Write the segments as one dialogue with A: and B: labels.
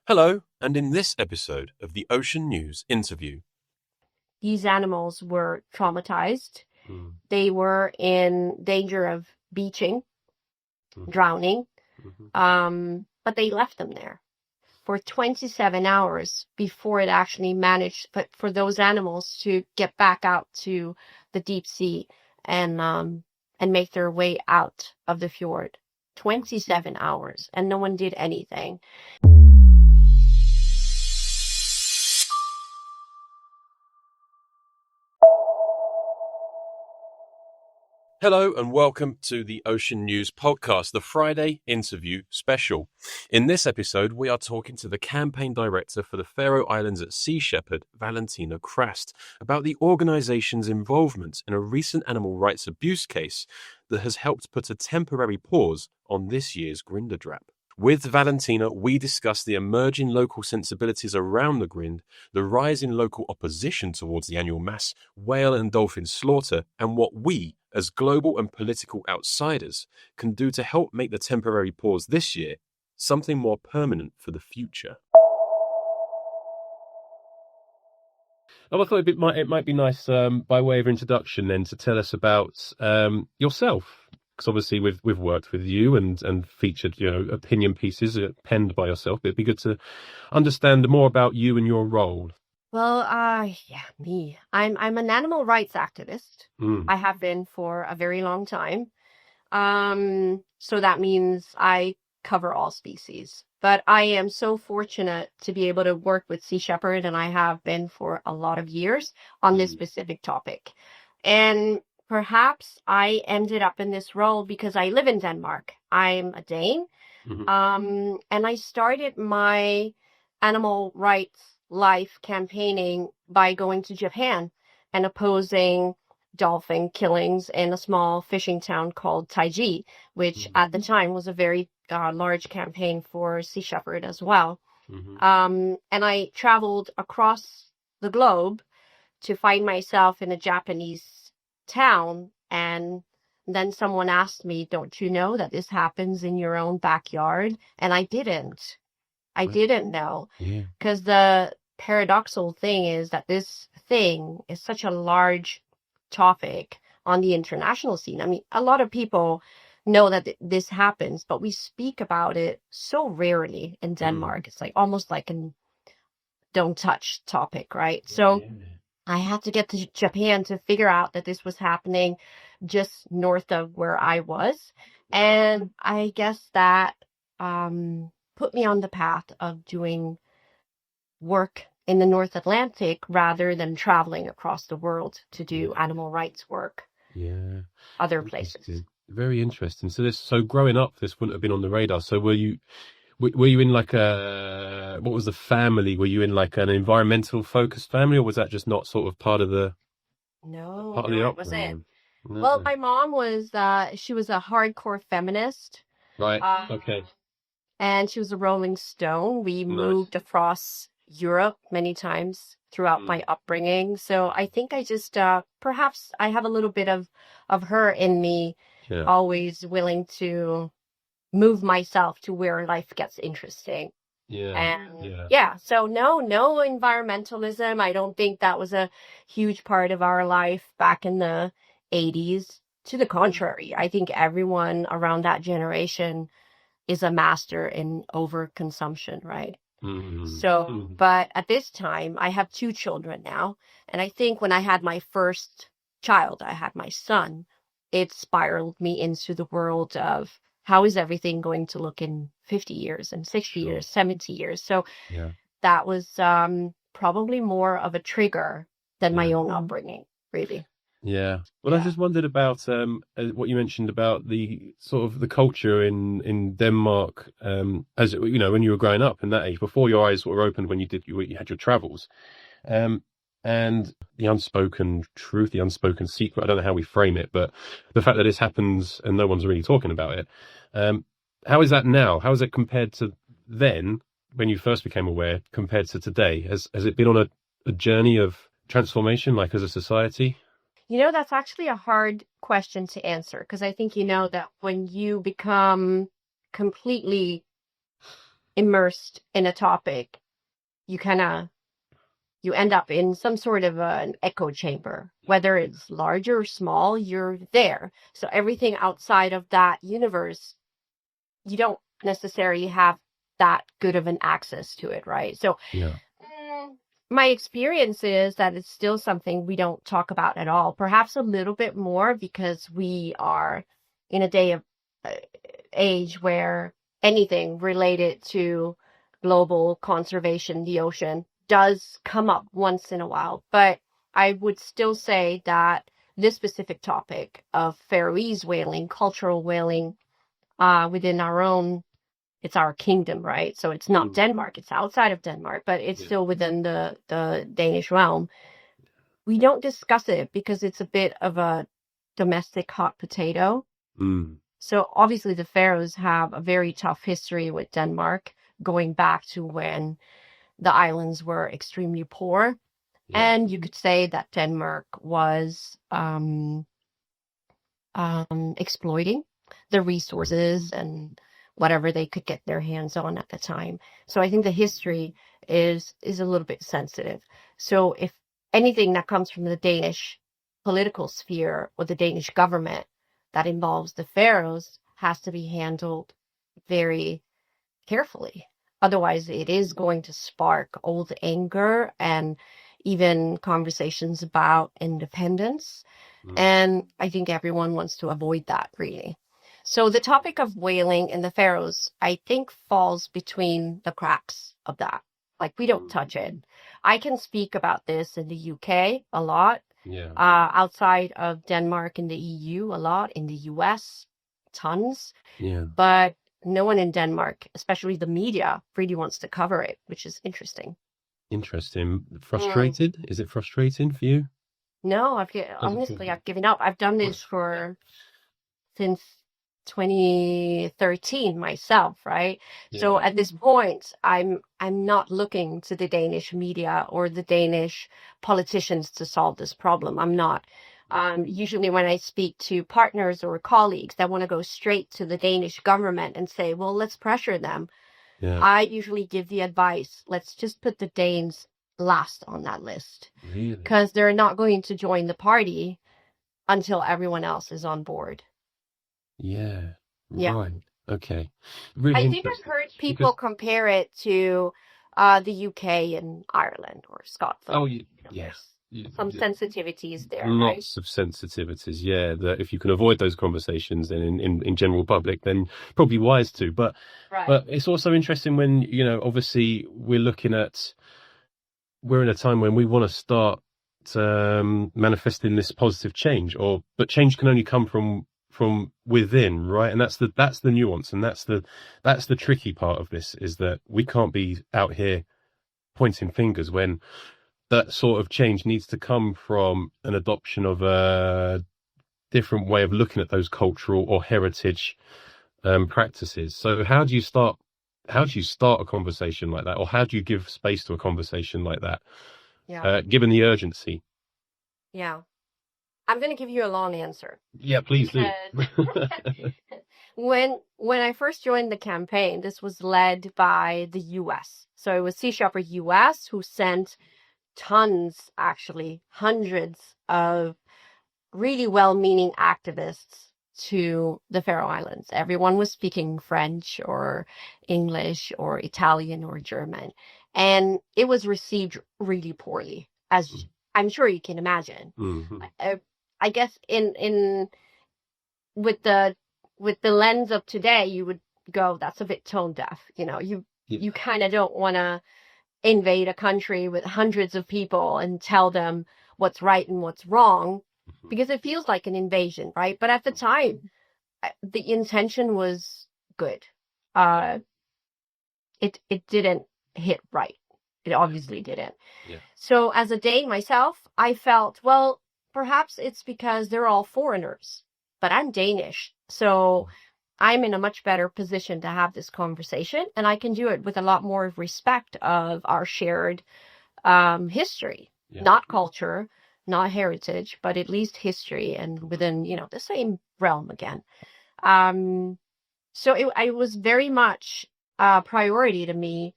A: Hello, and in this episode of the Ocean News interview.
B: These animals were traumatized.
A: Mm.
B: They were in danger of beaching, drowning, but they left them there for 27 hours before it actually managed for those animals to get back out to the deep sea and make their way out of the fjord. 27 hours, and no one did anything.
A: Hello and welcome to the Ocean News podcast, the Friday interview special. In this episode, we are talking to the campaign director for the Faroe Islands at Sea Shepherd, Valentina Crast, about the organisation's involvement in a recent animal rights abuse case that has helped put a temporary pause on this year's grindadráp. With Valentina, we discuss the emerging local sensibilities around the grind, the rise in local opposition towards the annual mass whale and dolphin slaughter, and what we, as global and political outsiders, can do to help make the temporary pause this year something more permanent for the future. I thought it might be nice, by way of introduction, then, to tell us about yourself. Because obviously we've worked with you and featured, opinion pieces penned by yourself. It'd be good to understand more about you and your role.
B: Well, me. I'm an animal rights activist.
A: Mm.
B: I have been for a very long time. So that means I cover all species. But I am so fortunate to be able to work with Sea Shepherd, and I have been for a lot of years on this specific topic. And perhaps I ended up in this role because I live in Denmark. I'm a Dane.
A: Mm-hmm.
B: And I started my animal rights life campaigning by going to Japan and opposing dolphin killings in a small fishing town called Taiji, which at the time was a very large campaign for Sea Shepherd as well. And I traveled across the globe to find myself in a Japanese town, and then someone asked me, "Don't you know that this happens in your own backyard?" And I didn't know, because the paradoxical thing is that this thing is such a large topic on the international scene. I mean, a lot of people know that this happens, but we speak about it so rarely in Denmark. It's like almost like an don't touch topic, right? So I had to get to Japan to figure out that this was happening just north of where I was. And I guess that put me on the path of doing work in the North Atlantic rather than traveling across the world to do animal rights work.
A: Yeah.
B: Other places.
A: Very interesting. So growing up, this wouldn't have been on the radar. So were you in like what was the family? Were you in like an environmental focused family, or was that just not sort of part of the?
B: No,
A: part of the
B: it wasn't. No. Well, my mom was, she was a hardcore feminist.
A: Right. Okay.
B: And she was a Rolling Stone. We moved across Europe many times throughout my upbringing. So I think I just, perhaps I have a little bit of her in me, always willing to move myself to where life gets interesting. So no environmentalism. I don't think that was a huge part of our life back in the 80s. To the contrary, I think everyone around that generation is a master in overconsumption, right? So, but at this time, I have 2 children now. And I think when I had my first child, I had my son, it spiraled me into the world of how is everything going to look in 50 years and 60 years, 70 years. So that was probably more of a trigger than my own upbringing, really.
A: Yeah. Well, I just wondered about what you mentioned about the sort of the culture in Denmark, as you know, when you were growing up in that age, before your eyes were opened, when you had your travels, and the unspoken truth, the unspoken secret. I don't know how we frame it, but the fact that this happens and no one's really talking about it. How is that now? How is it compared to then, when you first became aware, compared to today? Has it been on a journey of transformation, like as a society?
B: You know, that's actually a hard question to answer, because I think that when you become completely immersed in a topic, you end up in some sort of an echo chamber. Whether it's large or small, you're there. So everything outside of that universe, you don't necessarily have that good of an access to it, right? So my experience is that it's still something we don't talk about at all. Perhaps a little bit more because we are in a day of age where anything related to global conservation, the ocean, does come up once in a while. But I would still say that this specific topic of Faroese whaling, cultural whaling, within it's our kingdom, right? So it's not Denmark, it's outside of Denmark, but it's still within the Danish realm. We don't discuss it because it's a bit of a domestic hot potato. So obviously the Faroes have a very tough history with Denmark, going back to when the islands were extremely poor. And you could say that Denmark was exploiting the resources and whatever they could get their hands on at the time. So I think the history is a little bit sensitive. So if anything that comes from the Danish political sphere or the Danish government that involves the Faroes has to be handled very carefully. Otherwise, it is going to spark old anger and even conversations about independence. And I think everyone wants to avoid that, really. So the topic of whaling in the Faroes, I think, falls between the cracks of that. Like, we don't touch it. I can speak about this in the UK a lot. Outside of Denmark and the EU a lot. In the US, tons. But no one in Denmark, especially the media, really wants to cover it, which is interesting.
A: Frustrated? Is it frustrating for you?
B: No, I've given up. I've done this since 2013 myself, right? So at this point, I'm not looking to the Danish media or the Danish politicians to solve this problem. I'm not. Usually when I speak to partners or colleagues that want to go straight to the Danish government and say, well, let's pressure them. I usually give the advice, let's just put the Danes last on that list. Because they're not going to join the party until everyone else is on board.
A: Right. Okay. Really
B: I think I've heard people compare it to the UK and Ireland or Scotland.
A: Yes.
B: Some sensitivities there.
A: Lots of sensitivities, that if you can avoid those conversations then in general public, then probably wise to. But it's also interesting when, obviously we're in a time when we want to start manifesting this positive change, but change can only come from within, right? And that's the nuance, and that's the tricky part of this, is that we can't be out here pointing fingers when that sort of change needs to come from an adoption of a different way of looking at those cultural or heritage practices. So how do you start a conversation like that, or how do you give space to a conversation like that, given the urgency?
B: I'm going to give you a long answer.
A: Please do.
B: When I first joined the campaign, this was led by the US. So it was Sea Shepherd US who sent tons, actually hundreds of really well-meaning activists to the Faroe Islands. Everyone was speaking French or English or Italian or German. And it was received really poorly, as I'm sure you can imagine. I guess with the lens of today, you would go, that's a bit tone deaf. You kind of don't want to invade a country with hundreds of people and tell them what's right and what's wrong, because it feels like an invasion, right? But at the time, the intention was good. It didn't hit right. It obviously didn't. So as a Dane myself, I felt, well, perhaps it's because they're all foreigners, but I'm Danish. So I'm in a much better position to have this conversation, and I can do it with a lot more respect of our shared history, not culture, not heritage, but at least history, and within, the same realm again. So I was very much priority to me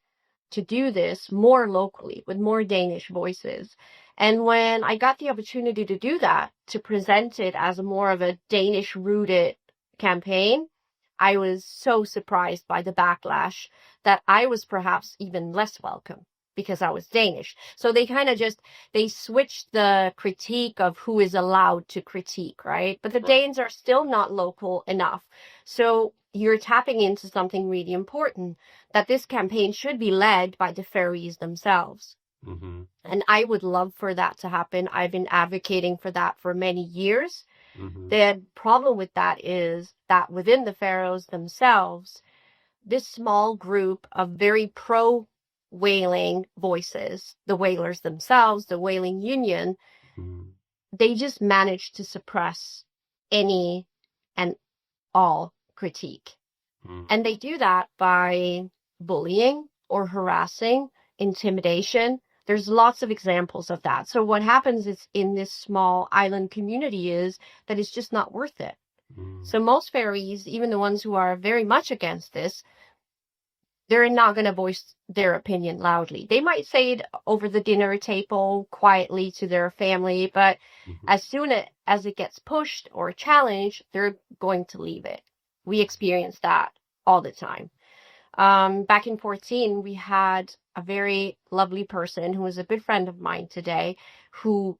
B: to do this more locally with more Danish voices. And when I got the opportunity to do that, to present it as more of a Danish rooted campaign, I was so surprised by the backlash that I was perhaps even less welcome because I was Danish. So they kind of they switched the critique of who is allowed to critique, right? But the Danes are still not local enough. So you're tapping into something really important, that this campaign should be led by the Faroese themselves.
A: Mm-hmm.
B: And I would love for that to happen. I've been advocating for that for many years.
A: Mm-hmm.
B: The problem with that is that within the Faroes themselves, this small group of very pro-whaling voices, the whalers themselves, the whaling union, they just managed to suppress any and all critique. And they do that by bullying or harassing, intimidation. There's lots of examples of that. So what happens is in this small island community is that it's just not worth it. So most Faroese, even the ones who are very much against this, they're not going to voice their opinion loudly. They might say it over the dinner table quietly to their family, but as soon as it gets pushed or challenged, they're going to leave it. We experience that all the time. Back in 2014, we had a very lovely person who is a good friend of mine today who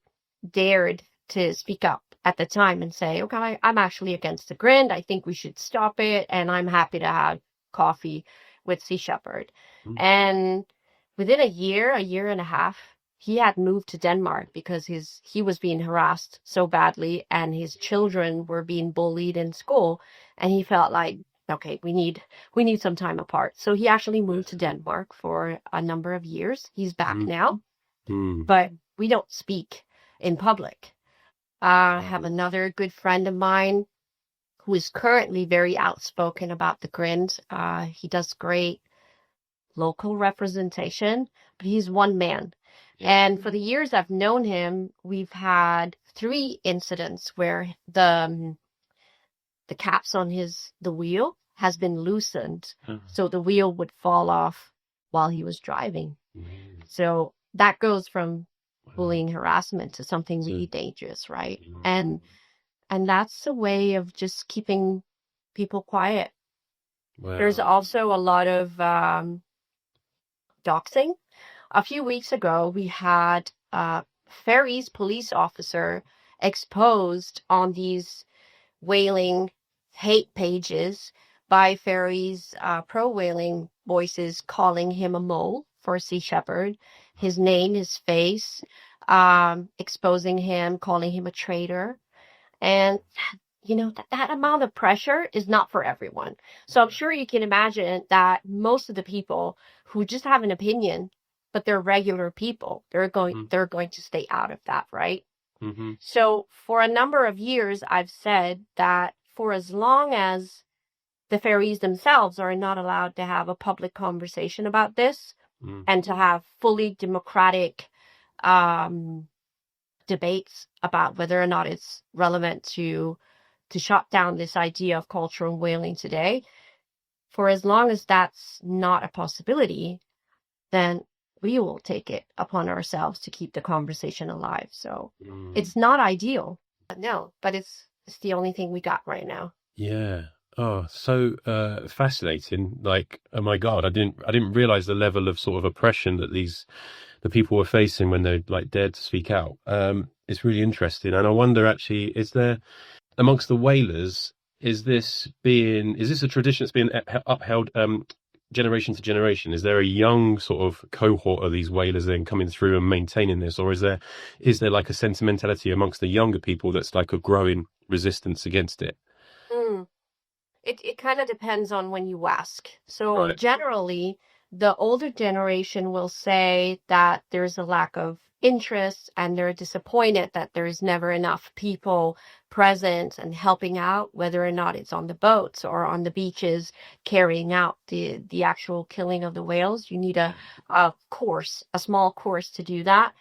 B: dared to speak up at the time and say, okay, I'm actually against the grind. I think we should stop it. And I'm happy to have coffee with Sea Shepherd. And within a year and a half, he had moved to Denmark because he was being harassed so badly and his children were being bullied in school. And he felt like, okay, we need some time apart. So he actually moved to Denmark for a number of years. He's back now, but we don't speak in public. I have another good friend of mine who is currently very outspoken about the grind. He does great local representation, but he's one man. And for the years I've known him, we've had 3 incidents where the caps on the wheel has been loosened, so the wheel would fall off while he was driving. So that goes from bullying, harassment to something really dangerous, right? And that's a way of just keeping people quiet. There's also a lot of doxing. A few weeks ago, we had a Faroese police officer exposed on these whaling hate pages by Faroese pro-whaling voices calling him a mole for Sea Shepherd, his name, his face, exposing him, calling him a traitor. And, that amount of pressure is not for everyone. So I'm sure you can imagine that most of the people who just have an opinion, but they're regular people, they're going to stay out of that, right? So for a number of years, I've said that for as long as the Faroese themselves are not allowed to have a public conversation about this and to have fully democratic debates about whether or not it's relevant to shut down this idea of cultural whaling today, for as long as that's not a possibility, then we will take it upon ourselves to keep the conversation alive. So it's not ideal, but it's the only thing we got right now.
A: Yeah. Oh, so fascinating. Like, oh my God, I didn't realize the level of sort of oppression that the people were facing when they like dared to speak out. It's really interesting. And I wonder actually, is there amongst the whalers, is this a tradition that's being upheld generation to generation? Is there a young sort of cohort of these whalers then coming through and maintaining this, or is there like a sentimentality amongst the younger people that's like a growing resistance against it?
B: It kind of depends on when you ask. So generally, the older generation will say that there's a lack of interest and they're disappointed that there's never enough people present and helping out, whether or not it's on the boats or on the beaches carrying out the actual killing of the whales. You need a small course to do that.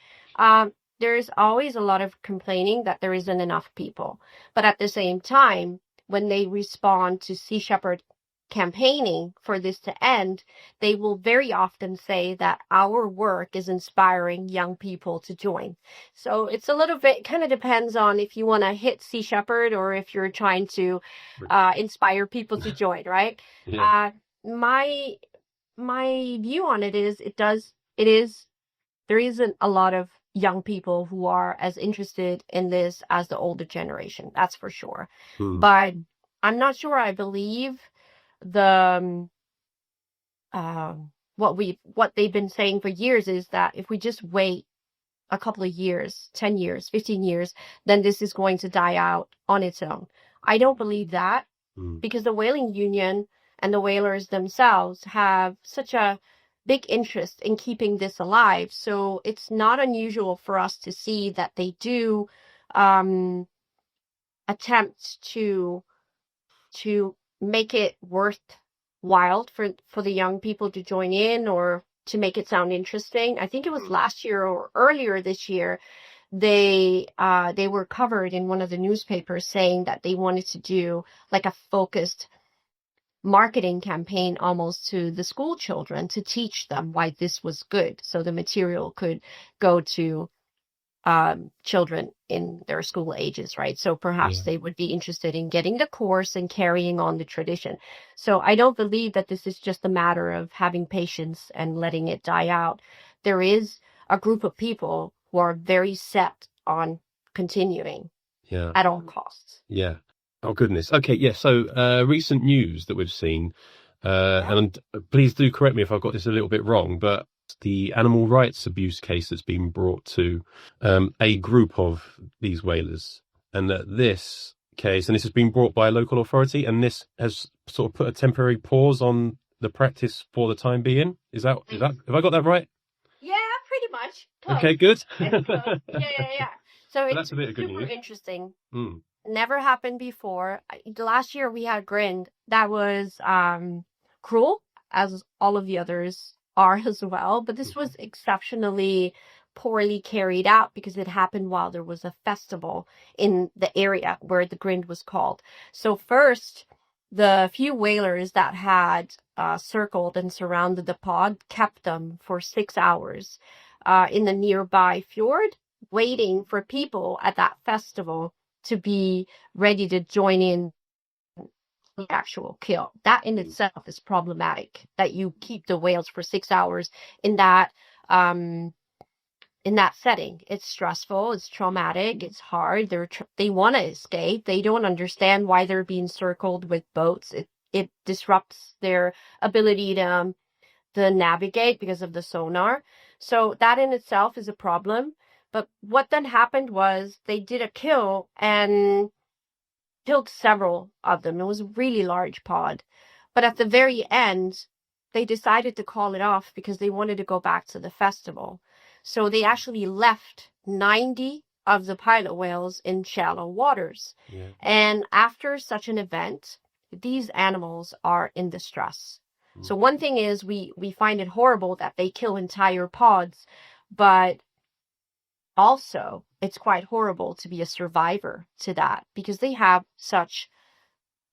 B: There's always a lot of complaining that there isn't enough people. But at the same time, when they respond to Sea Shepherd campaigning for this to end, they will very often say that our work is inspiring young people to join. So it's a little bit, kind of depends on if you want to hit Sea Shepherd or if you're trying to inspire people to join, right?
A: Yeah.
B: My view on it is there isn't a lot of young people who are as interested in this as the older generation. That's for sure. But I'm not sure I believe the what they've been saying for years is that if we just wait a couple of years, 10 years, 15 years, then this is going to die out on its own. I don't believe that because the whaling union and the whalers themselves have such a big interest in keeping this alive. So it's not unusual for us to see that they do attempt to make it worthwhile for the young people to join in or to make it sound interesting. I think it was last year or earlier this year, they were covered in one of the newspapers saying that they wanted to do like a focused marketing campaign almost to the school children to teach them why this was good. So the material could go to children in their school ages, right? So perhaps they would be interested in getting the course and carrying on the tradition. So I don't believe that this is just a matter of having patience and letting it die out. There is a group of people who are very set on continuing at all costs.
A: Yeah. Oh, goodness. Okay. Yeah. So recent news that we've seen, and please do correct me if I've got this a little bit wrong, but the animal rights abuse case that's been brought to a group of these whalers, and that this case, and this has been brought by a local authority, and this has sort of put a temporary pause on the practice for the time being. Is that have I got that right?
B: Yeah, pretty much. Close.
A: Okay, good.
B: Yeah. So it's
A: that's a bit of good
B: super
A: news.
B: interesting. Never happened before. Last year we had Grind that was cruel, as all of the others are as well, but this was exceptionally poorly carried out because it happened while there was a festival in the area where the Grind was called. So first, the few whalers that had circled and surrounded the pod kept them for 6 hours in the nearby fjord, waiting for people at that festival to be ready to join in the actual kill. That in itself is problematic, that you keep the whales for 6 hours in that setting. It's stressful, it's traumatic, it's hard. They want to escape. They don't understand why they're being circled with boats. It disrupts their ability to navigate because of the sonar. So that in itself is a problem. But what then happened was they did a kill and killed several of them. It was a really large pod. But at the very end, they decided to call it off because they wanted to go back to the festival. So they actually left 90 of the pilot whales in shallow waters. Yeah. And after such an event, these animals are in distress. So one thing is we find it horrible that they kill entire pods, but also it's quite horrible to be a survivor to that because they have such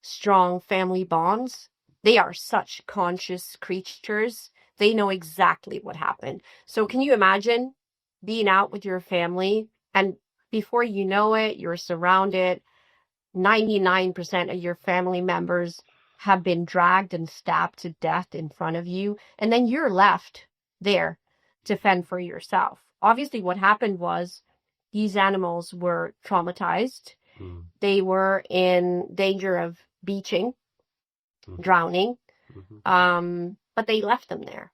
B: strong family bonds. They are such conscious creatures. They know exactly what happened. So can you imagine being out with your family and before you know it, you're surrounded, 99% of your family members have been dragged and stabbed to death in front of you, and then you're left there to fend for yourself. Obviously, what happened was these animals were traumatized. They were in danger of beaching, drowning, but they left them there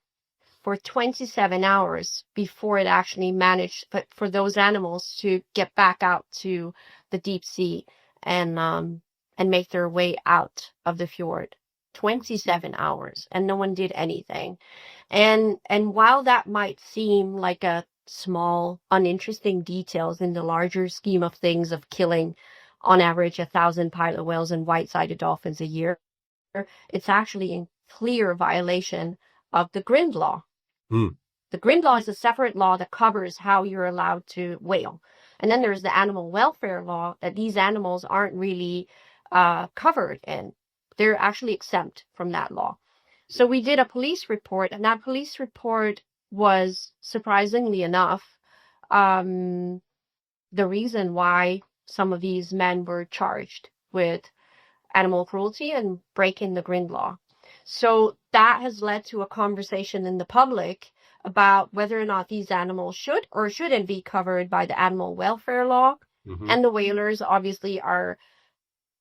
B: for 27 hours before it actually managed for those animals to get back out to the deep sea and make their way out of the fjord. 27 hours, and no one did anything. And while that might seem like a small, uninteresting details in the larger scheme of things of killing on average 1,000 pilot whales and white-sided dolphins a year, it's actually in clear violation of the Grind law. The Grind law is a separate law that covers how you're allowed to whale. And then there's the animal welfare law that these animals aren't really covered in. They're actually exempt from that law. So we did a police report, and that police report was, surprisingly enough, the reason why some of these men were charged with animal cruelty and breaking the grind law. So that has led to a conversation in the public about whether or not these animals should or shouldn't be covered by the animal welfare law.
A: Mhm.
B: And the whalers obviously are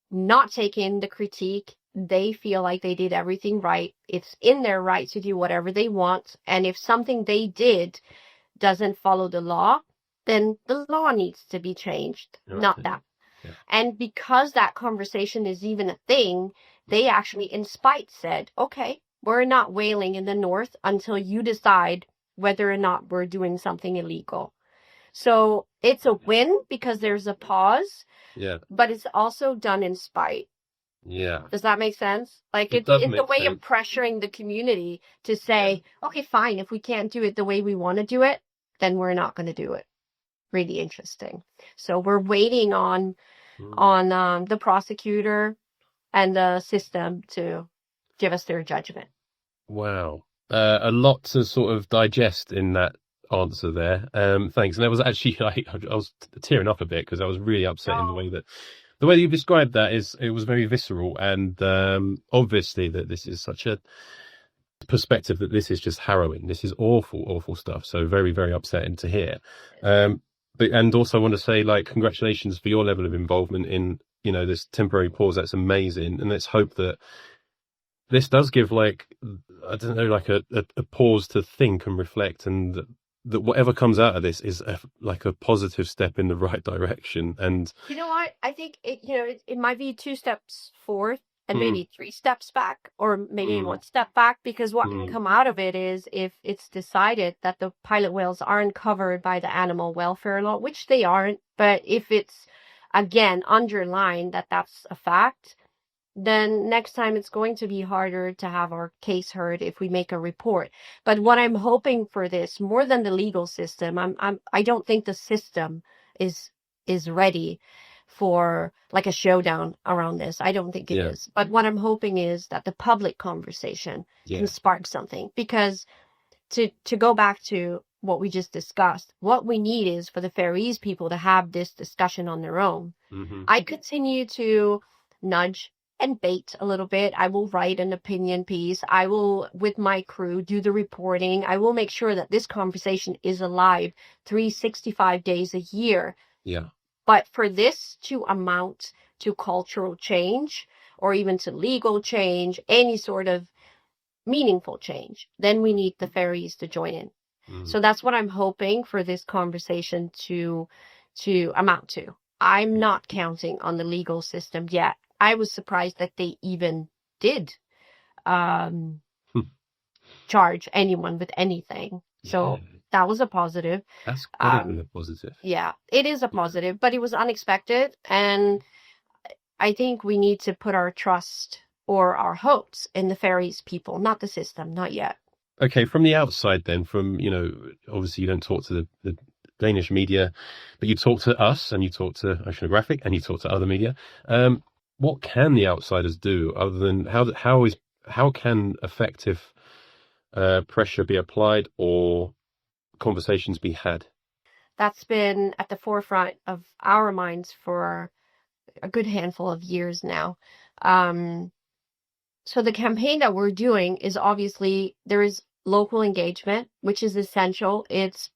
B: not taking the critique. They feel like they did everything right. It's in their right to do whatever they want. And if something they did doesn't follow the law, then the law needs to be changed, not them.
A: Yeah.
B: And because that conversation is even a thing, they actually, in spite, said, okay, we're not whaling in the north until you decide whether or not we're doing something illegal. So it's a win because there's a pause,
A: Yeah.
B: but it's also done in spite.
A: Yeah.
B: Does that make sense? Like
A: It
B: it's
A: does
B: a
A: make
B: way of
A: sense.
B: pressuring the community to say, okay, fine, if we can't do it the way we want to do it, then we're not going to do it. Really interesting. So we're waiting on the prosecutor and the system to give us their judgment.
A: Wow. A lot to sort of digest in that answer there. Thanks. And there was actually, I was tearing up a bit because I was really upset in the way you described that it was very visceral, and obviously that this is such a perspective that this is just harrowing. This is awful, awful stuff. So very, very upsetting to hear. And also I want to say, like, congratulations for your level of involvement in, this temporary pause. That's amazing. And let's hope that this does give, like, I don't know, like a pause to think and reflect, and that whatever comes out of this is like a positive step in the right direction. And
B: you know what? I think it might be 2 steps forward and maybe 3 steps back, or maybe 1 step back, because what can come out of it is, if it's decided that the pilot whales aren't covered by the animal welfare law, which they aren't, but if it's again underlined that that's a fact, then next time it's going to be harder to have our case heard if we make a report. But what I'm hoping for this, more than the legal system, I don't think the system is ready for like a showdown around this. I don't think it is. But what I'm hoping is that the public conversation can spark something, because to go back to what we just discussed, what we need is for the Faroese people to have this discussion on their own. I continue to nudge and bait a little bit. I will write an opinion piece. I will, with my crew, do the reporting. I will make sure that this conversation is alive 365 days a year.
A: Yeah.
B: But for this to amount to cultural change, or even to legal change, any sort of meaningful change, then we need the Faroese to join in. So that's what I'm hoping for this conversation to amount to. I'm not counting on the legal system yet. I was surprised that they even did charge anyone with anything. So that was a positive.
A: That's gotta be a positive.
B: Yeah, it is a positive, but it was unexpected. And I think we need to put our trust or our hopes in the Faroese people, not the system, not yet.
A: Okay, from the outside then, obviously you don't talk to the Danish media, but you talk to us, and you talk to Oceanographic, and you talk to other media. What can the outsiders do other than how can effective pressure be applied or conversations be had?
B: That's been at the forefront of our minds for a good handful of years now. So the campaign that we're doing is, obviously there is local engagement, which is essential. It's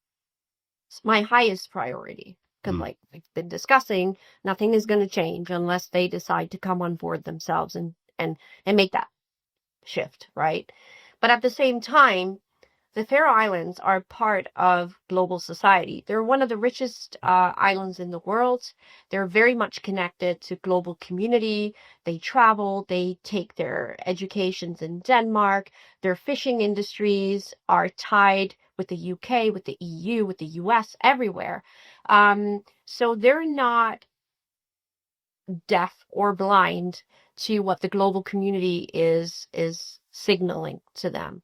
B: my highest priority, because like we've been discussing, nothing is going to change unless they decide to come on board themselves and make that shift, right? But at the same time, the Faroe Islands are part of global society. They're one of the richest islands in the world. They're very much connected to global community. They travel, they take their educations in Denmark. Their fishing industries are tied with the UK, with the EU, with the US, everywhere. So they're not deaf or blind to what the global community is signaling to them.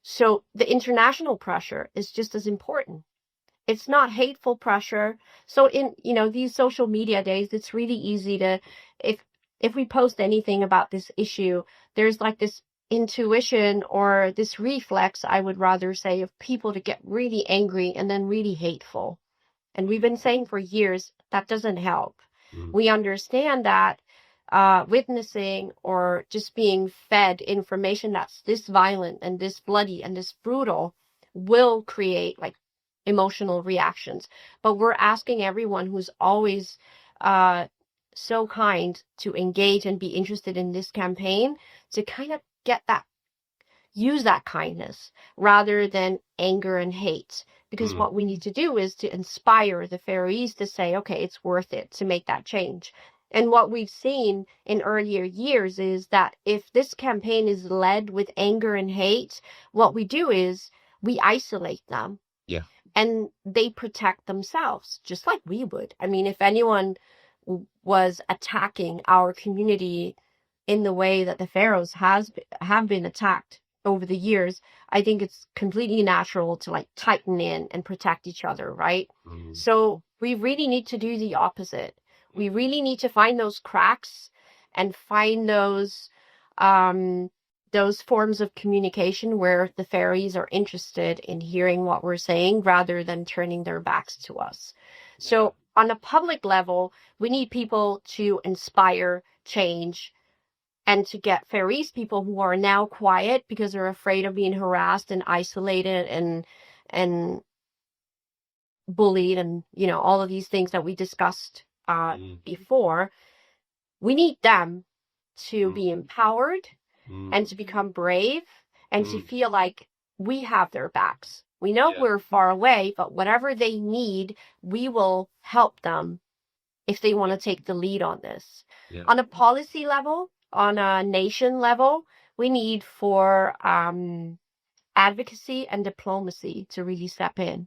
B: So the international pressure is just as important. It's not hateful pressure. So in, these social media days, it's really easy to, if if we post anything about this issue, there's like this intuition or this reflex, I would rather say, of people to get really angry and then really hateful. And we've been saying for years that doesn't help. We understand that witnessing or just being fed information that's this violent and this bloody and this brutal will create like emotional reactions. But we're asking everyone who's always so kind to engage and be interested in this campaign to kind of use that kindness rather than anger and hate. Because what we need to do is to inspire the Faroese to say, okay, it's worth it to make that change. And what we've seen in earlier years is that if this campaign is led with anger and hate, what we do is we isolate them.
A: Yeah.
B: And they protect themselves, just like we would. I mean, if anyone was attacking our community in the way that the Faroes have been attacked over the years, I think it's completely natural to like tighten in and protect each other, right? So we really need to do the opposite. We really need to find those cracks and find those forms of communication where the Faroese are interested in hearing what we're saying rather than turning their backs to us. So on a public level, we need people to inspire change and to get Faroese people who are now quiet because they're afraid of being harassed and isolated and bullied and, you know, all of these things that we discussed before. We need them to be empowered and to become brave and to feel like we have their backs. We know we're far away, but whatever they need, we will help them if they want to take the lead on this. On a policy level, on a nation level, we need for advocacy and diplomacy to really step in.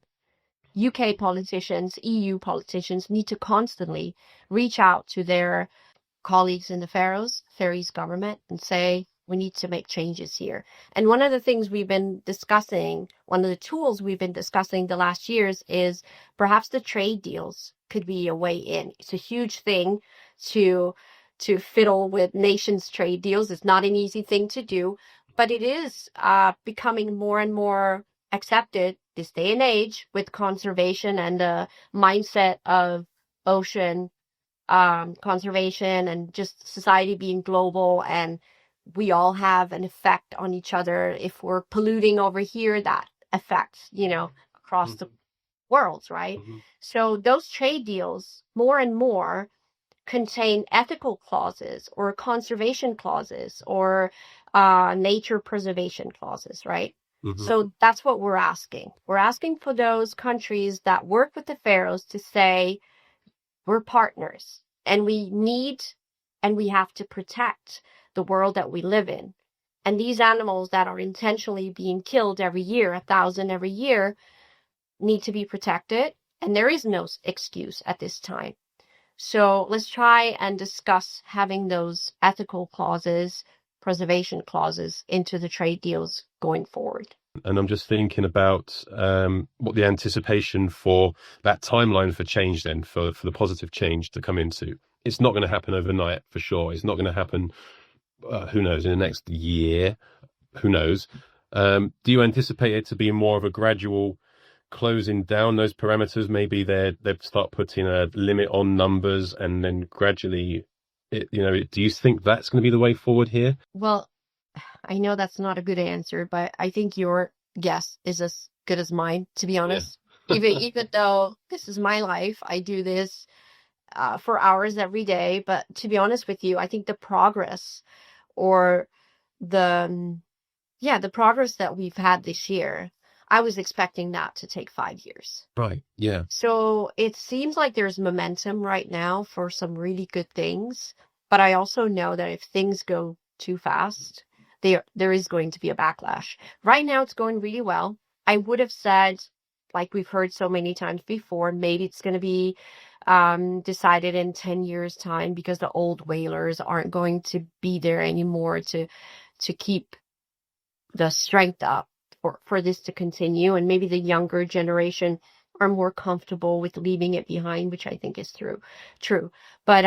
B: UK politicians, EU politicians need to constantly reach out to their colleagues in the Faroese government and say, we need to make changes here. And one of the things we've been discussing, one of the tools we've been discussing the last years is perhaps the trade deals could be a way in. It's a huge thing to fiddle with nations' trade deals. It's not an easy thing to do, but it is becoming more and more accepted this day and age with conservation and the mindset of ocean conservation and just society being global, and we all have an effect on each other. If we're polluting over here, that affects, you know, across the world, right? So those trade deals more and more contain ethical clauses or conservation clauses or nature preservation clauses, right? So that's what we're asking. We're asking for those countries that work with the Faroes to say, we're partners and we need and we have to protect the world that we live in. And these animals that are intentionally being killed every year, 1,000 every year, need to be protected. And there is no excuse at this time. So let's try and discuss having those ethical clauses, preservation clauses into the trade deals going forward.
A: And I'm just thinking about what the anticipation for that timeline for change then, for the positive change to come into. It's not going to happen overnight, for sure. It's not going to happen, who knows, in the next year, who knows. Do you anticipate it to be more of a gradual closing down those parameters? Maybe they start putting a limit on numbers and then gradually, do you think that's going to be the way forward here?
B: Well, I know that's not a good answer, but I think your guess is as good as mine, to be honest. Even though this is my life, I do this for hours every day. But to be honest with you, I think the progress or the progress that we've had this year, I was expecting that to take 5 years.
A: Right. Yeah.
B: So it seems like there's momentum right now for some really good things. But I also know that if things go too fast, there is going to be a backlash. Right now, it's going really well. I would have said, like we've heard so many times before, maybe it's going to be decided in 10 years' time because the old whalers aren't going to be there anymore to keep the strength up for this to continue. And maybe the younger generation are more comfortable with leaving it behind, which I think is true. But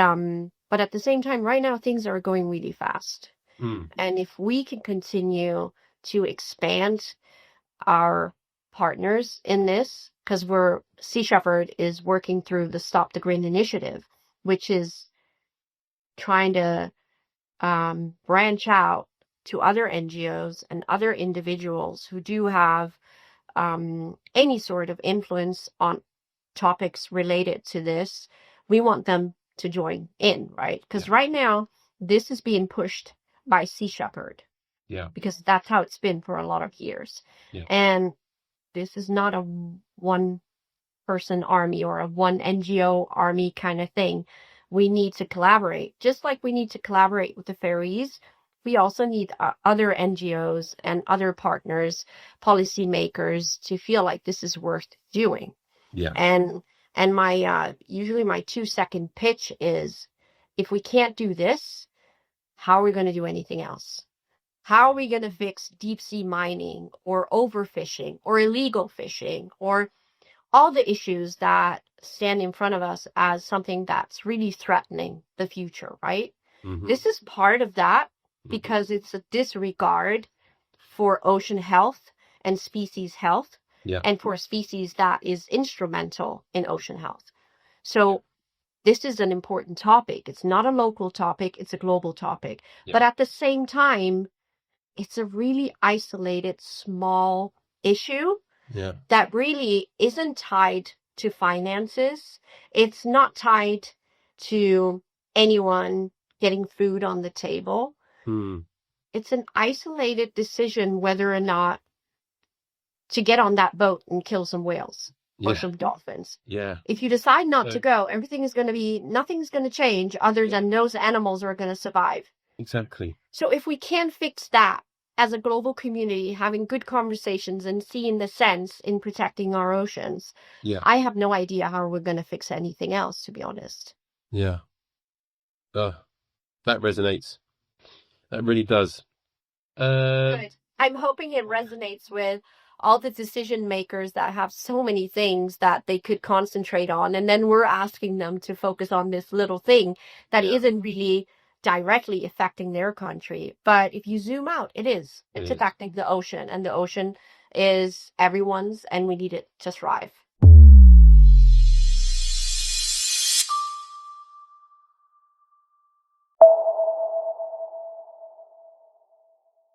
B: But at the same time, right now, things are going really fast. And if we can continue to expand our partners in this, because Sea Shepherd is working through the Stop the Grind initiative, which is trying to branch out to other NGOs and other individuals who do have any sort of influence on topics related to this. We want them to join in, right? Because right now, this is being pushed by Sea Shepherd.
A: Yeah.
B: Because that's how it's been for a lot of years.
A: Yeah.
B: And this is not a one-person army or a one NGO army kind of thing. We need to collaborate. Just like we need to collaborate with the Faroese, we also need other NGOs and other partners, policymakers, to feel like this is worth doing.
A: Yeah.
B: And my usually my 2-second pitch is, if we can't do this, how are we going to do anything else? How are we going to fix deep sea mining or overfishing or illegal fishing or all the issues that stand in front of us as something that's really threatening the future, right?
A: Mm-hmm.
B: This is part of that because it's a disregard for ocean health and species health, and for a species that is instrumental in ocean health. So this is an important topic. It's not a local topic, it's a global topic. But at the same time, it's a really isolated, small issue that really isn't tied to finances. It's not tied to anyone getting food on the table. It's an isolated decision whether or not to get on that boat and kill some whales or some dolphins. If you decide not to go, nothing's going to change other than those animals are going to survive.
A: Exactly.
B: So if we can fix that as a global community, having good conversations and seeing the sense in protecting our oceans, I have no idea how we're going to fix anything else, to be honest.
A: Yeah. That resonates. That really does.
B: Good. I'm hoping it resonates with all the decision makers that have so many things that they could concentrate on. And then we're asking them to focus on this little thing that isn't really directly affecting their country. But if you zoom out, it's affecting the ocean, and the ocean is everyone's, and we need it to thrive.